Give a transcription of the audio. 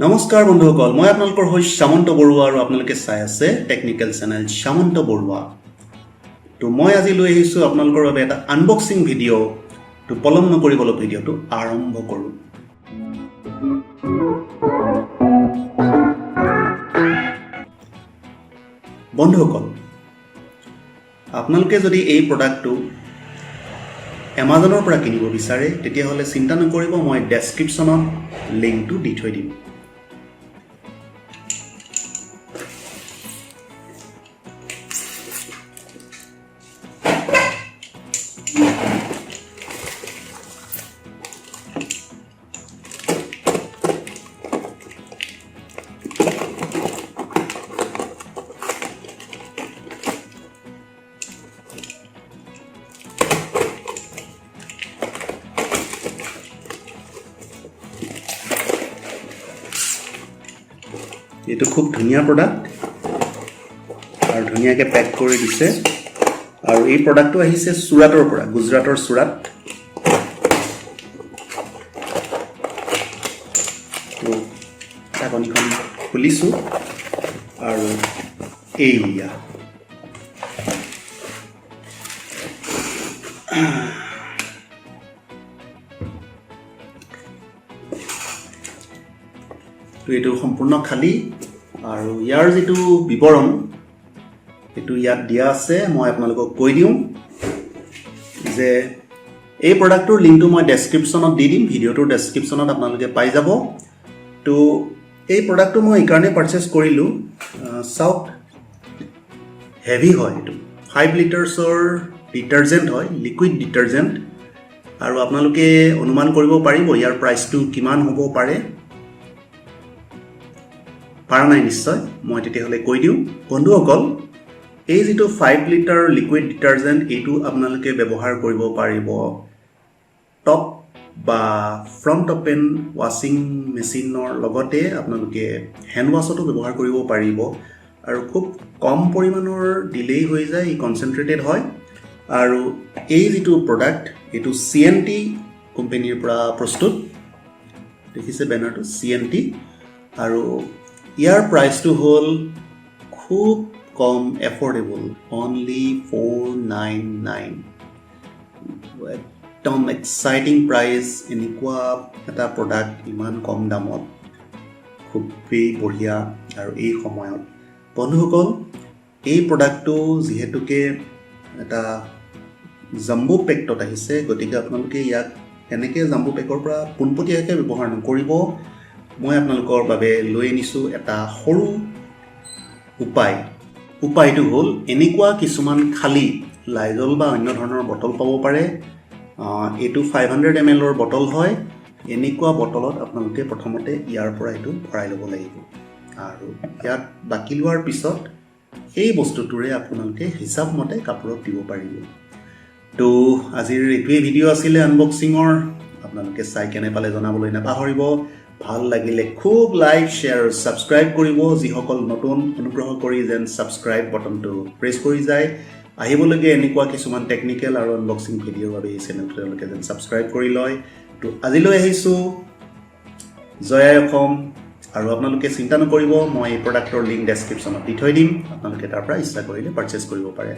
নমস্কাৰ বন্ধুসকল মই আপোনালোকৰ হোষ্ট শ্যামন্ত বৰুৱা আৰু আপোনালোকে চাই আছে টেকনিক্যাল চেনেল শ্যামন্ত বৰুৱা তো মই আজি লৈ আহিছো আপোনালোকৰ বাবে এটা আনবক্সিং ভিডিঅ' তো পলম নকৰিবলৈ ভিডিঅ'টো আৰম্ভ কৰোঁ বন্ধুসকল আপোনালোকে যদি এই প্ৰডাক্টটো এমাজনৰ পৰা কিনিব বিচাৰে তেতিয়াহ'লে চিন্তা নকৰিব মই ডেসক্ৰিপচনত লিংকটো দি থৈ দিম এইটো খুব ধুনীয়া প্ৰডাক্ট আৰু ধুনীয়াকৈ পেক কৰি দিছে আৰু এই প্ৰডাক্টটো আহিছে সুৰাটৰ পৰা গুজৰাটৰ সুৰাট তো ঢাকনিখন খুলিছোঁ আৰু এইয়া তো এইটো সম্পূৰ্ণ খালি আৰু ইয়াৰ যেটো বিৱৰণ এটো ইয়াত দিয়া আছে মই আপোনালোকক কৈ দিম যে এই প্ৰডাক্টৰ লিংকটো মই ডেসক্ৰিপচনত দি দিম ভিডিঅ'টোৰ ডেসক্ৰিপচনত আপোনালোকে পাই যাব তো এই প্ৰডাক্টটো মই ইকাৰণে পাৰচেজ কৰিলো সাউথ হেভি হয় এটো 5 লিটাৰছৰ ডিটাৰজেন্ট হয় লিকুইড ডিটাৰজেন্ট আৰু আপোনালোকে অনুমান কৰিব পাৰিব ইয়াৰ প্ৰাইচটো কিমান হ'ব পাৰে পাৰা নাই নিশ্চয় মই তেতিয়াহলে কৈ দিও বন্ধুসকল এই যেটো 5 লিটাৰ লিকুইড ডিটাৰজেন্ট এইটো আপোনালোকে ব্যৱহাৰ কৰিব পাৰিব টপ বা ফ্ৰন্ট ওপেন ওয়াশিং মেচিনৰ লগতে আপোনালোকে হ্যান্ড ওয়াশতো ব্যৱহাৰ কৰিব পাৰিব আৰু খুব কম পৰিমাণৰ দিলেই হৈ যায় ই কনসেন্ট্ৰেটেড হয় আৰু এই যেটো প্ৰডাক্ট এইটো CNT কোম্পানীৰ পৰা প্ৰস্তুত দেখিছে বেনাৰটো CNT আৰু ইয়াৰ প্ৰাইচটো হ'ল খুব কম এফৰ্ডেবল only 499 একদম এক্সাইটিং প্ৰাইস এনেকুৱা এটা প্ৰডাক্ট ইমান কম দামত খুবেই বঢ়িয়া আৰু এই সময়ত বন্ধুসকল এই প্ৰডাক্টটো যেহেতুকে এটা জাম্বো পেকত আহিছে গতিকে আপোনালোকে ইয়াক এনেকৈ জাম্বো পেকৰ পৰা পোনপটীয়াকৈ ব্যৱহাৰ নকৰিব মই আপোনালোকৰ বাবে লৈ আনিছো এটা সৰু উপায়টো হ'ল এনেকুৱা কিছুমান খালি লাইজল বা অন্য ধৰণৰ বটল পাব পাৰে এটো 500 ml ৰ বটল হয় এনেকুৱা বটলত আপোনালোকে প্ৰথমতে ইয়াৰ পৰা এটো ভৰাই ল'ব লাগিব আৰু ইয়াত বাকি লোৱাৰ পিছত এই বস্তুটোৰে আপোনালোকে হিচাপ মতে কাপোৰত দিব পাৰিব তো আজিৰ এইটোৱে ভিডিঅ' আছিলে আনবক্সিংৰ আপোনালোকে চাই কেনে পালে জনাবলৈ নাপাহৰিব ভাল লাগিলে খুব লাইক শেয়াৰ সাবস্ক্ৰাইব কৰিব যিসকল নতুন অনুগ্ৰহ কৰি যেন সাবস্ক্ৰাইব বাটনটো প্ৰেছ কৰি যায় আহিবলগীয়া এনেকুৱা কিছুমান টেকনিক্যাল আৰু আনবক্সিং ভিডিঅ'ৰ বাবে এই চেনেলটোলৈকে যেন সাবস্ক্ৰাইব কৰি লয় তো আজিলৈ আহিছো জয় অসম আৰু আপোনালোকে চিন্তা নকৰিব মই এই প্ৰডাক্টৰ লিংক ডেসক্ৰিপচনত দি থৈ দিম আপোনালোকে তাৰ পৰা ইচ্ছা কৰিলে পাৰচেজ কৰিব পাৰে